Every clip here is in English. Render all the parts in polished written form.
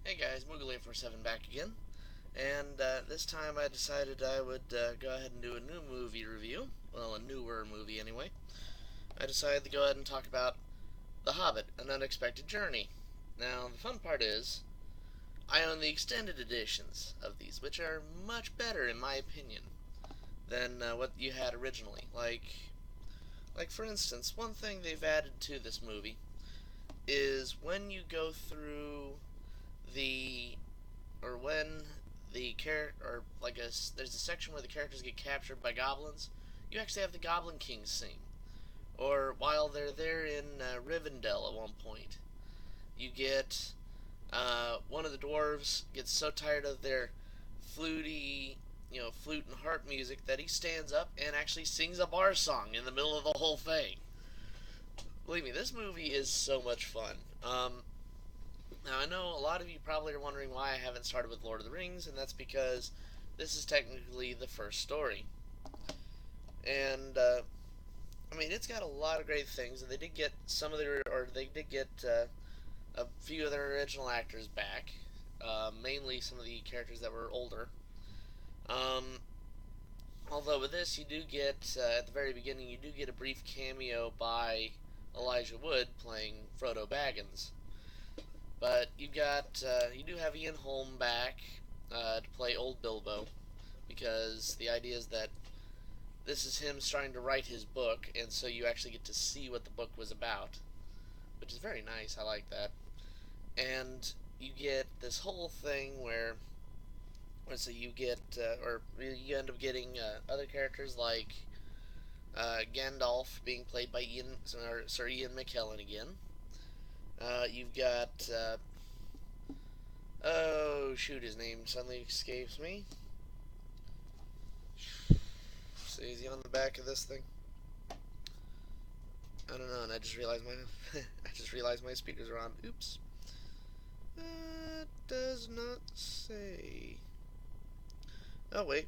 Hey guys, Moogle847 back again, and this time I decided I would go ahead and do a new movie review. Well, a newer movie anyway. I decided to go ahead and talk about The Hobbit, An Unexpected Journey. Now, the fun part is, I own the extended editions of these, which are much better in my opinion than what you had originally. Like for instance, one thing they've added to this movie is when you go through the or when the character or there's a section where the characters get captured by goblins, you actually have the Goblin King sing. Or while they're there in Rivendell at one point, you get one of the dwarves gets so tired of their fluty, flute and harp music that he stands up and actually sings a bar song in the middle of the whole thing. Believe me, this movie is so much fun. Now, I know a lot of you probably are wondering why I haven't started with Lord of the Rings, and that's because this is technically the first story. And, I mean, it's got a lot of great things, and they did get a few of their original actors back, mainly some of the characters that were older. Um, Although with this, you do get, at the very beginning, you do get a brief cameo by Elijah Wood playing Frodo Baggins. But you do have Ian Holm back to play old Bilbo, because the idea is that this is him starting to write his book, and so you actually get to see what the book was about, which is very nice. I like that. And you get this whole thing where, so you get, or you end up getting other characters like Gandalf being played by Sir Ian McKellen again. You've got oh shoot, his name suddenly escapes me. So is he on the back of this thing? I don't know, and I just realized my speakers are on. Oops. That does not say. Oh wait.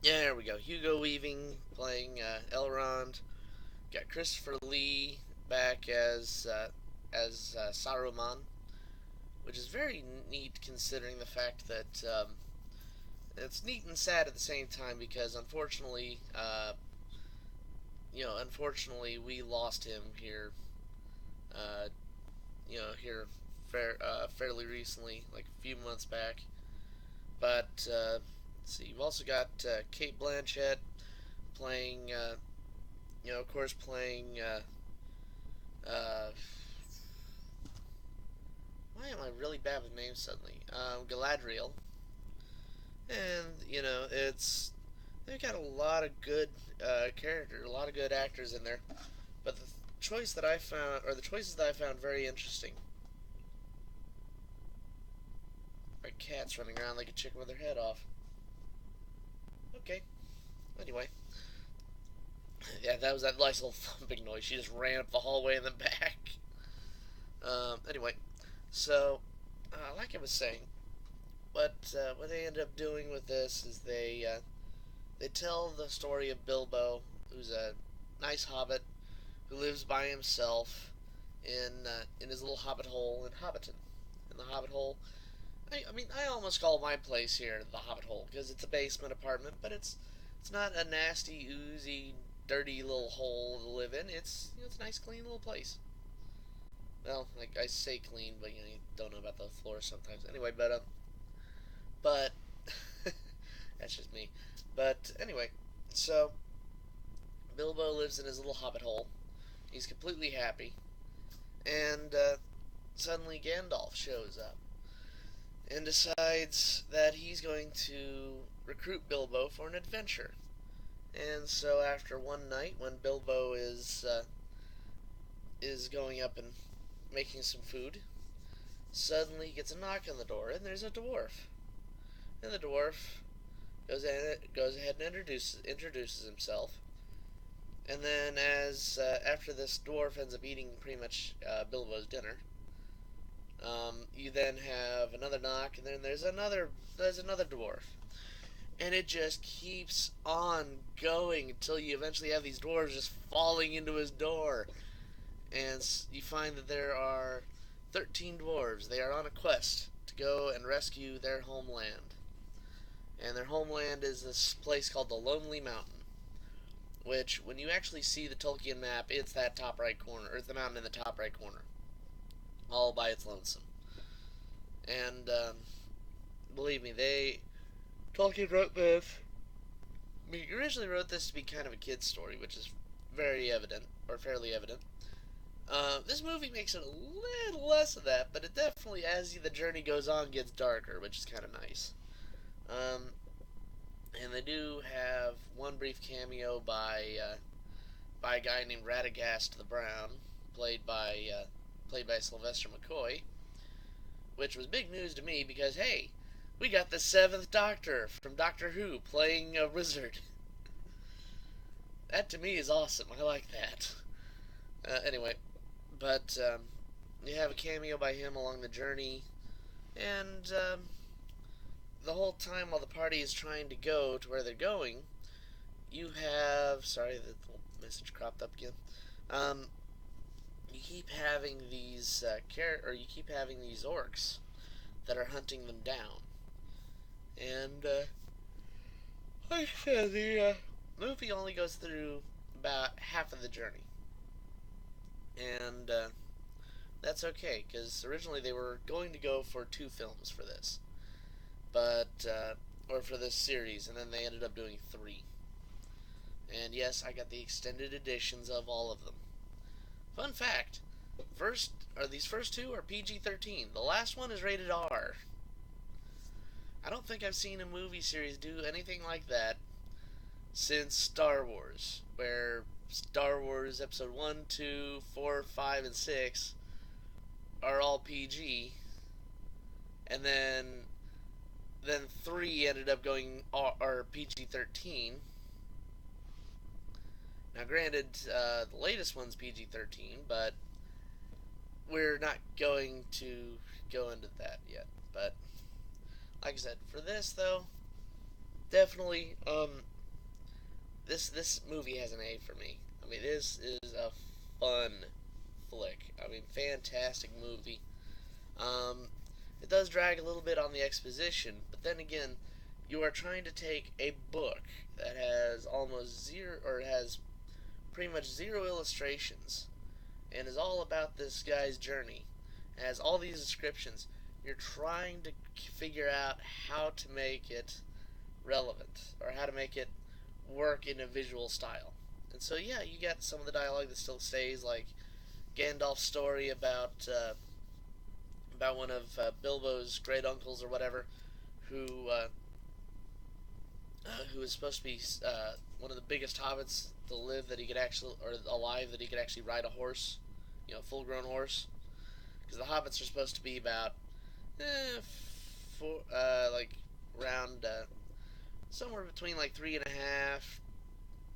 Yeah, there we go. Hugo Weaving playing Elrond. Got Christopher Lee back as Saruman, which is very neat considering the fact that it's neat and sad at the same time because unfortunately we lost him here, uh, fairly recently, like a few months back. But let's see, you've also got Kate Blanchett playing, of course, playing. Why am I really bad with names suddenly? Galadriel, and it's they've got a lot of good a lot of good actors in there. But the choice that I found, or the choices that I found very interesting. My cat's running around like a chicken with her head off. Okay. Anyway, yeah, that was that nice little thumping noise. She just ran up the hallway and then back. Anyway, so like I was saying, what they end up doing with this is they tell the story of Bilbo, who's a nice hobbit who lives by himself in his little hobbit hole in Hobbiton. In the hobbit hole, I mean, I almost call my place here the Hobbit Hole because it's a basement apartment, but it's not a nasty, oozy, dirty little hole to live in. It's a nice, clean little place. Well, like I say clean, but you don't know about the floor sometimes. Anyway, but that's just me. But anyway, so Bilbo lives in his little Hobbit hole. He's completely happy, and suddenly Gandalf shows up and decides that he's going to recruit Bilbo for an adventure. And so after one night, when Bilbo is going up and making some food, suddenly he gets a knock on the door, and there's a dwarf. And the dwarf goes ahead and introduces himself. And then, as after this dwarf ends up eating pretty much Bilbo's dinner, you then have another knock, and then there's another dwarf, and it just keeps on going until you eventually have these dwarves just falling into his door, and you find that there are 13 dwarves. They are on a quest to go and rescue their homeland. And their homeland is this place called the Lonely Mountain, which, when you actually see the Tolkien map, it's that top right corner, or it's the mountain in the top right corner, all by its lonesome. And believe me, Tolkien wrote this. He originally wrote this to be kind of a kid's story, which is very evident, or fairly evident. This movie makes it a little less of that, but it definitely, as the journey goes on, gets darker, which is kind of nice. And they do have one brief cameo by a guy named Radagast the Brown, played by Sylvester McCoy, which was big news to me because, hey, we got the seventh Doctor from Doctor Who playing a wizard. That to me is awesome. I like that. Anyway, but you have a cameo by him along the journey, and the whole time while the party is trying to go to where they're going, you have, sorry, the message cropped up again. You keep having these orcs that are hunting them down, and like I said, the movie only goes through about half of the journey, and that's okay because originally they were going to go for 2 films for this, but or for this series, and then they ended up doing 3. And yes, I got the extended editions of all of them. Fun fact: these first 2 are PG-13. The last one is rated R. I don't think I've seen a movie series do anything like that since Star Wars, where Star Wars Episode 1, 2, 4, 5, and 6 are all PG, and then 3 ended up going PG-13. Now, granted, the latest one's PG-13, but we're not going to go into that yet. But like I said, for this though, definitely, this movie has an A for me. I mean, this is a fun flick. I mean, fantastic movie. It does drag a little bit on the exposition, but then again, you are trying to take a book that has has pretty much 0 illustrations, and is all about this guy's journey. It has all these descriptions. You're trying to figure out how to make it relevant, or how to make it work in a visual style. And so, yeah, you got some of the dialogue that still stays, like Gandalf's story about one of Bilbo's great uncles or whatever, who is supposed to be one of the biggest hobbits to live, that he could actually, or alive, that he could actually ride a horse, full-grown horse, because the hobbits are supposed to be about around somewhere between like 3.5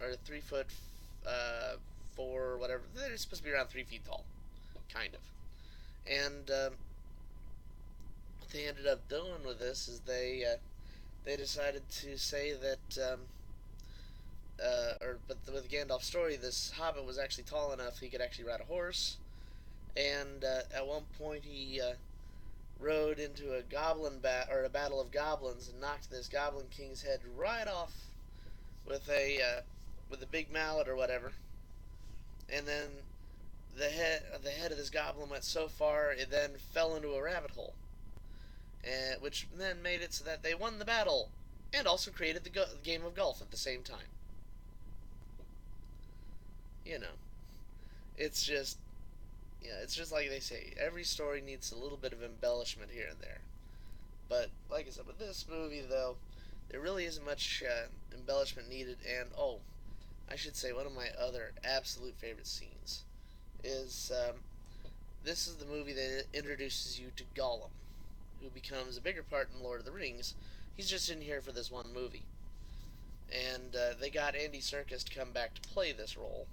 or 3 foot 4, whatever. They're supposed to be around 3 feet tall, kind of. And what they ended up doing with this is they decided to say that but with Gandalf's story, this hobbit was actually tall enough he could actually ride a horse, and at one point he rode into a battle of goblins and knocked this goblin king's head right off with a big mallet or whatever, and then the head of this goblin went so far it then fell into a rabbit hole, and which then made it so that they won the battle and also created the game of golf at the same time. It's just, it's just like they say, every story needs a little bit of embellishment here and there. But like I said, with this movie though, there really isn't much embellishment needed. And I should say, one of my other absolute favorite scenes is this is the movie that introduces you to Gollum, who becomes a bigger part in Lord of the Rings. He's just in here for this one movie, and they got Andy Serkis to come back to play this role.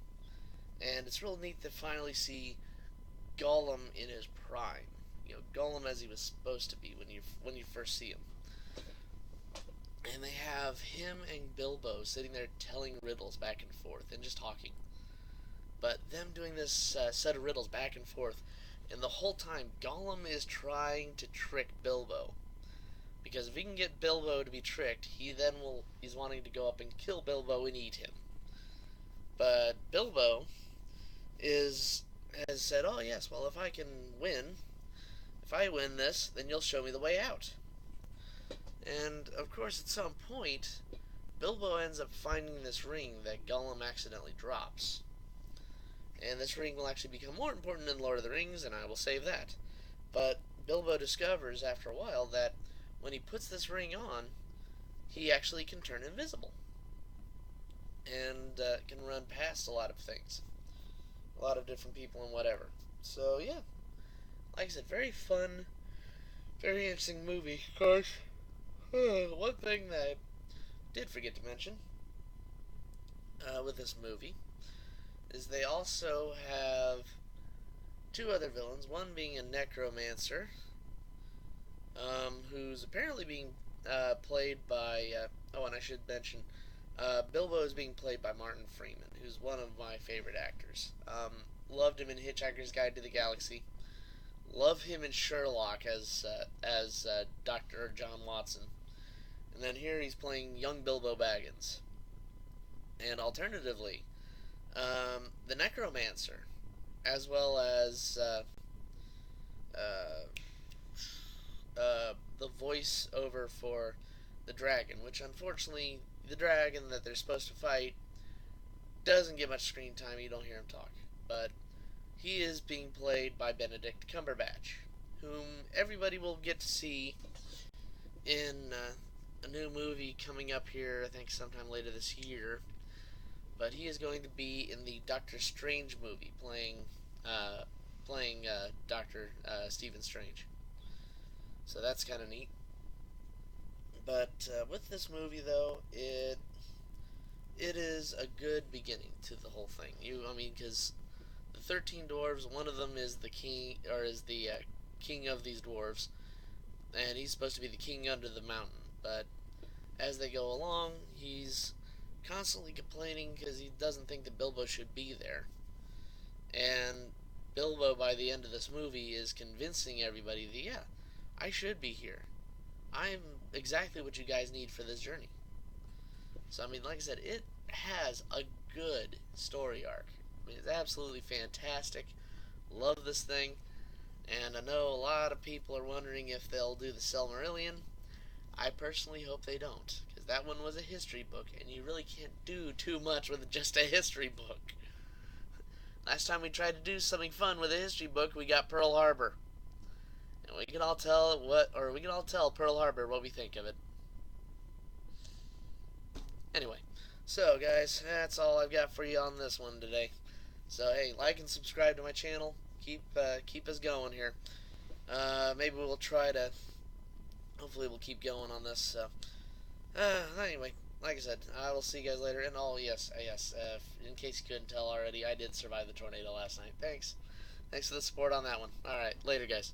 And it's real neat to finally see Gollum in his prime. Gollum as he was supposed to be when you first see him. And they have him and Bilbo sitting there telling riddles back and forth and just talking. But them doing this set of riddles back and forth And the whole time, Gollum is trying to trick Bilbo. Because if he can get Bilbo to be tricked, he's wanting to go up and kill Bilbo and eat him. But Bilbo is has said, "Oh yes, well if I win this, then you'll show me the way out." And of course, at some point, Bilbo ends up finding this ring that Gollum accidentally drops. And this ring will actually become more important in Lord of the Rings, and I will save that. But Bilbo discovers after a while that when he puts this ring on, he actually can turn invisible. And can run past a lot of things. A lot of different people and whatever. So, yeah. Like I said, very fun, very interesting movie. Of course, one thing that I did forget to mention with this movie is they also have two other villains. One being a necromancer, who's apparently being played by. Oh, and I should mention, Bilbo is being played by Martin Freeman, who's one of my favorite actors. Loved him in Hitchhiker's Guide to the Galaxy. Love him in Sherlock as Dr. John Watson. And then here he's playing young Bilbo Baggins. And alternatively, the Necromancer, as well as the voice-over for the dragon, which unfortunately, the dragon that they're supposed to fight doesn't get much screen time. You don't hear him talk. But he is being played by Benedict Cumberbatch, whom everybody will get to see in a new movie coming up here, I think sometime later this year. But he is going to be in the Doctor Strange movie, playing Doctor Stephen Strange. So that's kind of neat. But with this movie, though, it is a good beginning to the whole thing. Because the 13 dwarves, one of them is the king, or is the king of these dwarves, and he's supposed to be the king under the mountain. But as they go along, he's constantly complaining because he doesn't think that Bilbo should be there. And Bilbo, by the end of this movie, is convincing everybody that, yeah, I should be here. I'm exactly what you guys need for this journey. So, like I said, it has a good story arc. It's absolutely fantastic. Love this thing. And I know a lot of people are wondering if they'll do the Silmarillion. I personally hope they don't, because that one was a history book, and you really can't do too much with just a history book. Last time we tried to do something fun with a history book, we got Pearl Harbor. And we can all tell Pearl Harbor what we think of it. Anyway, so guys, that's all I've got for you on this one today. So hey, like and subscribe to my channel. Keep us going here. Maybe we'll try to. Hopefully, we'll keep going on this. So, anyway, like I said, I will see you guys later. And yes. In case you couldn't tell already, I did survive the tornado last night. Thanks for the support on that one. All right, later, guys.